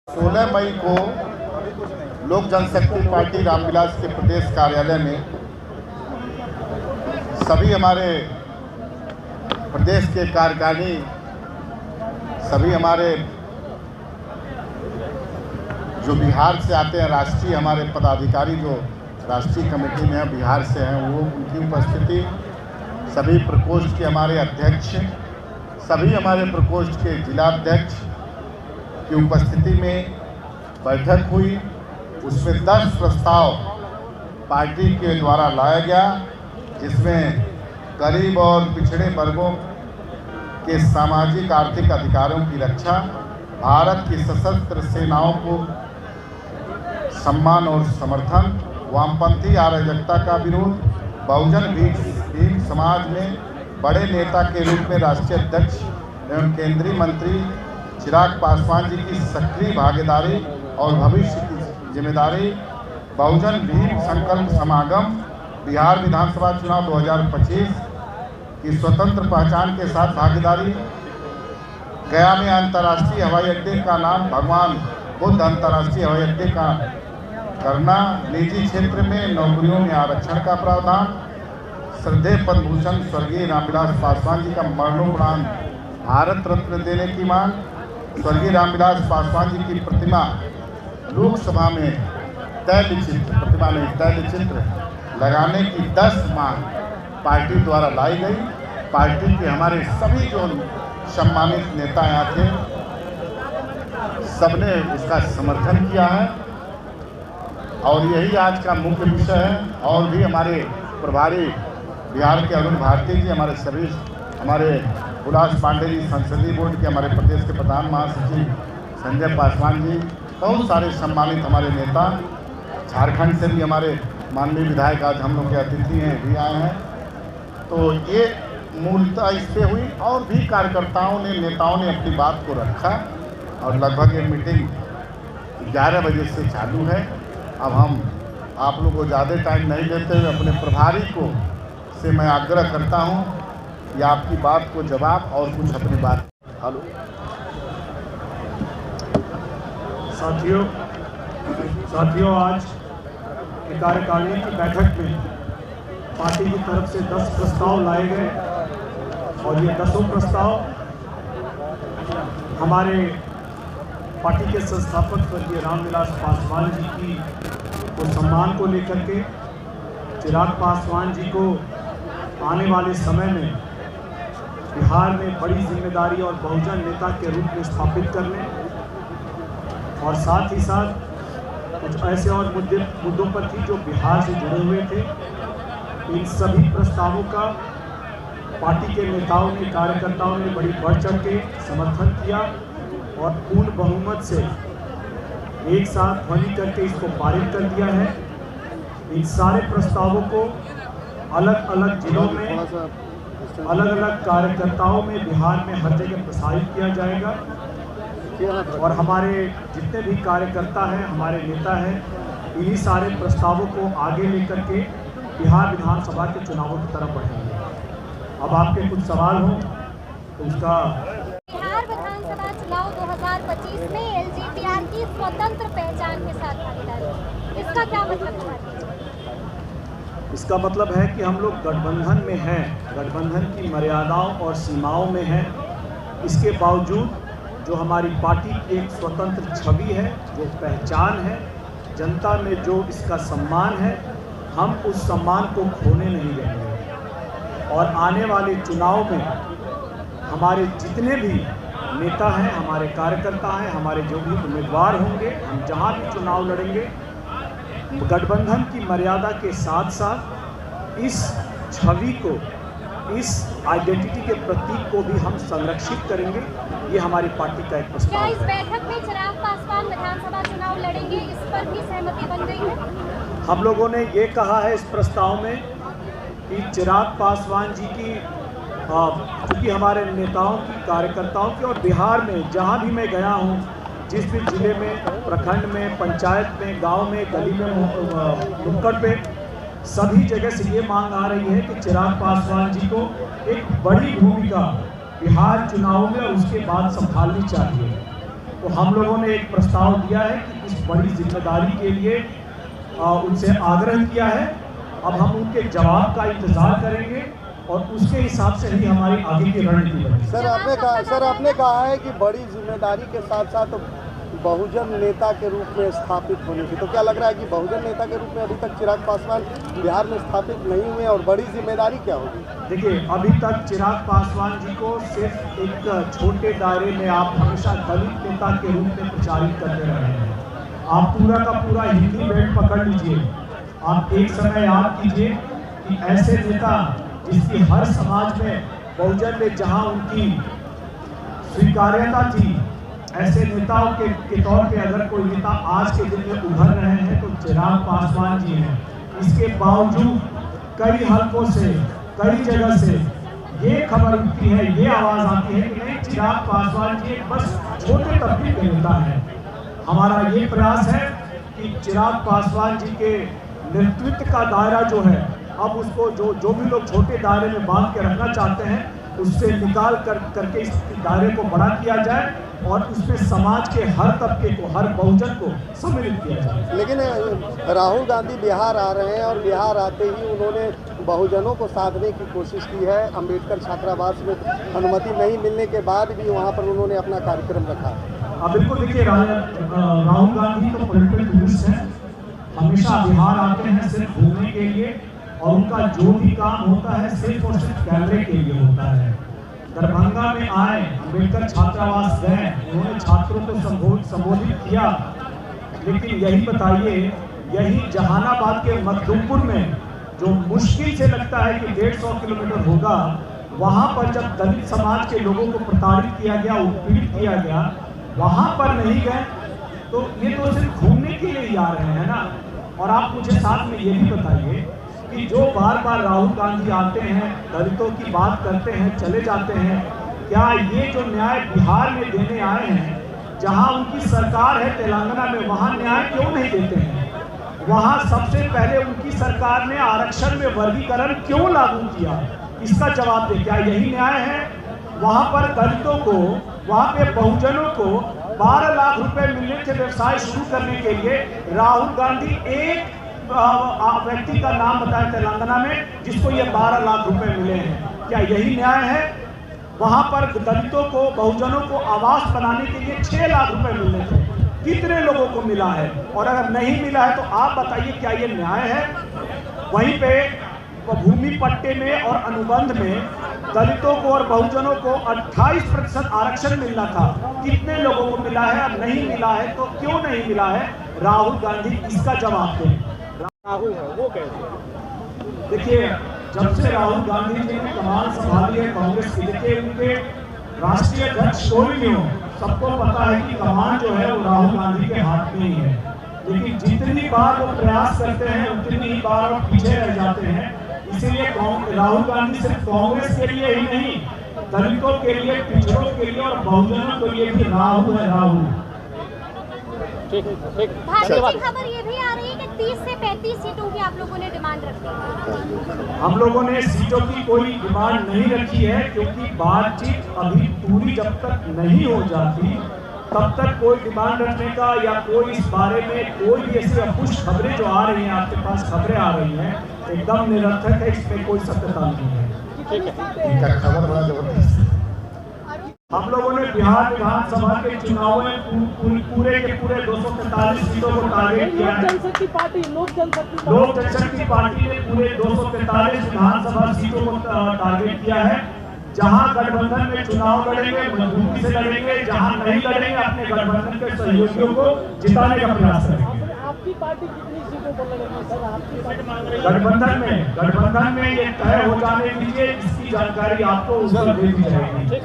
16 मई को लोक जनशक्ति पार्टी रामविलास के प्रदेश कार्यालय में सभी हमारे प्रदेश के कार्यकारिणी, सभी हमारे जो बिहार से आते हैं, राष्ट्रीय हमारे पदाधिकारी जो राष्ट्रीय कमेटी में हैं, बिहार से हैं, वो उनकी उपस्थिति, सभी प्रकोष्ठ के हमारे अध्यक्ष, सभी हमारे प्रकोष्ठ के जिलाध्यक्ष की उपस्थिति में बैठक हुई। उसमें 10 प्रस्ताव पार्टी के द्वारा लाया गया, जिसमें गरीब और पिछड़े वर्गों के सामाजिक आर्थिक अधिकारों की रक्षा, भारत की सशस्त्र सेनाओं को सम्मान और समर्थन, वामपंथी अराजकता का विरोध, बहुजन भीम समाज में बड़े नेता के रूप में राष्ट्रीय अध्यक्ष एवं केंद्रीय मंत्री चिराग पासवान जी की सक्रिय भागीदारी और भविष्य की जिम्मेदारी, बहुजन भीम संकल्प समागम, बिहार विधानसभा चुनाव 2025 की स्वतंत्र पहचान के साथ भागीदारी, गया में अंतर्राष्ट्रीय हवाई अड्डे का नाम भगवान बुद्ध अंतर्राष्ट्रीय हवाई अड्डे का करना, निजी क्षेत्र में नौकरियों में आरक्षण का प्रावधान, श्रद्धेय पद्म भूषण स्वर्गीय रामविलास पासवान जी का मरणोपरांत भारत रत्न देने की मांग, स्वर्गीय रामविलास पासवान जी की प्रतिमा लोकसभा में प्रतिमा में तैलचित्र लगाने की 10 मांग पार्टी द्वारा लाई गई। पार्टी के हमारे सभी जो सम्मानित नेता यहाँ थे, सबने इसका समर्थन किया है और यही आज का मुख्य विषय है। और भी हमारे प्रभारी बिहार के अरुण भारती जी, हमारे उल्लास पांडे जी, संसदीय बोर्ड के हमारे प्रदेश के प्रधान महासचिव संजय पासवान जी, बहुत सारे सम्मानित हमारे नेता, झारखंड से भी हमारे माननीय विधायक आज हम लोग के अतिथि हैं, भी आए हैं। तो ये मूलतः इस पे हुई और भी कार्यकर्ताओं ने, नेताओं ने अपनी बात को रखा और लगभग ये मीटिंग 11 बजे से चालू है। अब हम आप लोगों को ज़्यादा टाइम नहीं देते हुए अपने प्रभारी को से मैं आग्रह करता हूँ कि आपकी बात को जवाब और कुछ अपनी बात। हेलो साथियों, आज की कार्यकारिणी की बैठक में पार्टी की तरफ से 10 प्रस्ताव लाए गए और ये 10 प्रस्ताव हमारे पार्टी के संस्थापक स्वर्गीय रामविलास पासवान जी की को सम्मान को लेकर के, चिराग पासवान जी को आने वाले समय में बिहार में बड़ी जिम्मेदारी और बहुजन नेता के रूप में स्थापित करने, और साथ ही साथ कुछ ऐसे और मुद्दों पर थी जो बिहार से जुड़े हुए थे। इन सभी प्रस्तावों का पार्टी के नेताओं ने, कार्यकर्ताओं ने बड़ी बढ़ चढ़ के समर्थन किया और पूर्ण बहुमत से एक साथ ध्वनि करके इसको पारित कर दिया है। इन सारे प्रस्तावों को अलग अलग जिलों में, अलग अलग कार्यकर्ताओं में बिहार में हर जगह प्रसारित किया जाएगा और हमारे जितने भी कार्यकर्ता हैं, हमारे नेता हैं, इन्हीं सारे प्रस्तावों को आगे लेकर के बिहार विधानसभा के चुनावों की तरफ बढ़ेंगे। अब आपके कुछ सवाल हो तो उसका। बिहार विधानसभा चुनाव 2025 में एलजेपीआर की स्वतंत्र पहचान के साथ भागीदारी, इसका क्या मतलब है? इसका मतलब है कि हम लोग गठबंधन में हैं, गठबंधन की मर्यादाओं और सीमाओं में हैं। इसके बावजूद जो हमारी पार्टी की एक स्वतंत्र छवि है, जो पहचान है, जनता में जो इसका सम्मान है, हम उस सम्मान को खोने नहीं देंगे। और आने वाले चुनाव में हमारे जितने भी नेता हैं, हमारे कार्यकर्ता हैं, हमारे जो भी उम्मीदवार होंगे, हम जहां भी चुनाव लड़ेंगे, गठबंधन की मर्यादा के साथ साथ इस छवि को, इस आइडेंटिटी के प्रतीक को भी हम संरक्षित करेंगे। ये हमारी पार्टी का एक प्रस्ताव है। क्या इस बैठक में चिराग पासवान विधानसभा चुनाव लड़ेंगे, इस पर भी सहमति बन गई है? हम लोगों ने ये कहा है इस प्रस्ताव में कि चिराग पासवान जी की, क्योंकि हमारे नेताओं की, कार्यकर्ताओं की, और बिहार में जहाँ भी मैं गया हूँ, जिस भी जिले में, प्रखंड में, पंचायत में, गांव में, गली में, नुक्कड़ पे, सभी जगह से ये मांग आ रही है कि चिराग पासवान जी को एक बड़ी भूमिका बिहार चुनाव में और उसके बाद संभालनी चाहिए। तो हम लोगों ने एक प्रस्ताव दिया है कि इस बड़ी जिम्मेदारी के लिए उनसे आग्रह किया है। अब हम उनके जवाब का इंतजार करेंगे और उसके हिसाब से ही हमारी आगे की रणनीति बनेगी। सर आपने कहा है कि बड़ी जिम्मेदारी के साथ साथ बहुजन नेता के रूप में स्थापित होने की, तो क्या लग रहा है कि बहुजन नेता के रूप में अभी तक चिराग पासवान बिहार में स्थापित नहीं हुए और बड़ी जिम्मेदारी क्या होगी? देखिए, अभी तक चिराग पासवान जी को सिर्फ एक छोटे दायरे में आप हमेशा दलित नेता के रूप में प्रचारित करते रहे हैं। आप पूरा का पूरा हिंदी बेल्ट पकड़ लीजिए, आप एक समय याद कीजिए कि ऐसे नेता जिसकी हर समाज में बहुजन में जहां उनकी स्वीकार्यता थी, ऐसे नेताओं के तौर पे अगर कोई नेता आज के दिन में उभर रहे हैं तो चिराग पासवान जी हैं। इसके बावजूद कई हलकों से, कई जगह से ये खबर उठती है, ये आवाज़ आती है कि नहीं, चिराग पासवान जी बस छोटे तबके के नेता है। हमारा ये प्रयास है कि चिराग पासवान जी के नेतृत्व का दायरा जो है, अब उसको जो भी लोग छोटे दायरे में बांध के रखना चाहते हैं, उससे निकाल करके इस दायरे को बड़ा किया जाए और उसमें समाज के हर तबके को, हर बहुजन को सम्मिलित किया जाए। लेकिन राहुल गांधी बिहार आ रहे हैं और बिहार आते ही उन्होंने बहुजनों को साधने की कोशिश की है। अंबेडकर छात्रावास में अनुमति नहीं मिलने के बाद भी वहाँ पर उन्होंने अपना कार्यक्रम रखा। बिल्कुल, देखिए, राहुल गांधी तो पॉलिटिकल टूरिस्ट हैं, हमेशा बिहार आते हैं सिर्फ घूमने के लिए और उनका जो भी काम होता है सिर्फ और सिर्फ कैमरे के लिए होता है। दरभंगा में आए, अंबेडकर छात्रावास गए, उन्होंने छात्रों को संबोधित किया, लेकिन यही बताइए, यही जहानाबाद के मखदूमपुर में जो मुश्किल से लगता है कि 150 किलोमीटर होगा, वहाँ पर जब दलित समाज के लोगों को प्रताड़ित किया गया, उत्पीड़ित किया गया, वहाँ पर नहीं गए, तो ये तो सिर्फ घूमने के लिए ही आ रहे हैं ना। और आप मुझे साथ में ये भी बताइए कि जो बार बार राहुल गांधी आते हैं, दलितों की बात करते हैं, चले जाते हैं, क्या ये जो न्याय बिहार में देने आए हैं, जहां उनकी सरकार है तेलंगाना में, वहां न्याय क्यों नहीं देते हैं? वहां सबसे पहले उनकी सरकार ने आरक्षण में वर्गीकरण क्यों लागू किया? इसका जवाब दे। क्या यही न्याय है? वहां पर दलितों को, वहां पे बहुजनों को 12 लाख रुपए मिलने थे व्यवसाय शुरू करने के लिए। राहुल गांधी एक व्यक्ति का नाम बताया तेलंगाना में जिसको ये 12 लाख रुपए मिले हैं। क्या यही न्याय है? वहां पर दलितों को, बहुजनों को आवास बनाने के लिए 6 लाख रुपए मिलने थे, कितने लोगों को मिला है? और अगर नहीं मिला है तो आप बताइए, क्या ये न्याय है? वहीं पे भूमि पट्टे में और अनुबंध में दलितों को और बहुजनों को 28% आरक्षण मिलना था, कितने लोगों को मिला है? अब नहीं मिला है तो क्यों नहीं मिला है? राहुल गांधी इसका जवाब दें। राहुल है वो कैसे? देखिए, जब से राहुल गांधी जी ने कमान संभाली है कांग्रेस की, देखिए उनके राष्ट्रीय अध्यक्ष कोई भी हो, सबको पता है कि कमान जो है वो राहुल गांधी के हाथ में ही है। लेकिन जितनी बार वो प्रयास करते हैं उतनी ही बार वो पीछे रह जाते हैं। इसीलिए राहुल गांधी सिर्फ कांग्रेस के लिए ही नहीं, दलितों के लिए, पिछड़ों के लिए और बहुजनों के लिए भी राहुल है, राहुल। भारतीय खबर ये भी आ रही है कि 30 से 35 सीटों की आप लोगों ने डिमांड रखी है। हम लोगों ने सीटों की कोई डिमांड नहीं रखी है, क्योंकि बातचीत अभी पूरी जब तक नहीं हो जाती तब तक कोई डिमांड रखने का या कोई इस बारे में कोई भी ऐसी अपुष्ट खबरें जो आ रही हैं, आपके पास खबरें आ रही हैं, एकदम निरर्थक है, इसमें कोई सत्यता नहीं है। इनका खबर बड़ा जबरदस्त। हम लोगों ने बिहार विधानसभा के चुनाव में पूरे के पूरे 243 सीटों को टारगेट किया है। लोक जनशक्ति पार्टी ने पूरे 243 विधानसभा सीटों को टारगेट किया है। जहां गठबंधन में चुनाव लड़ेंगे, मजबूती से लड़ेंगे, जहां नहीं लड़ेंगे अपने गठबंधन के सहयोगियों को जिताने का प्रयास करेंगे। आपकी पार्टी कितनी सीटों पर लड़ेगी सर? आपकी पार्टी गठबंधन में ये तय हो जाने दीजिए, इसकी जानकारी आपको उस पर दे दी जाएगी।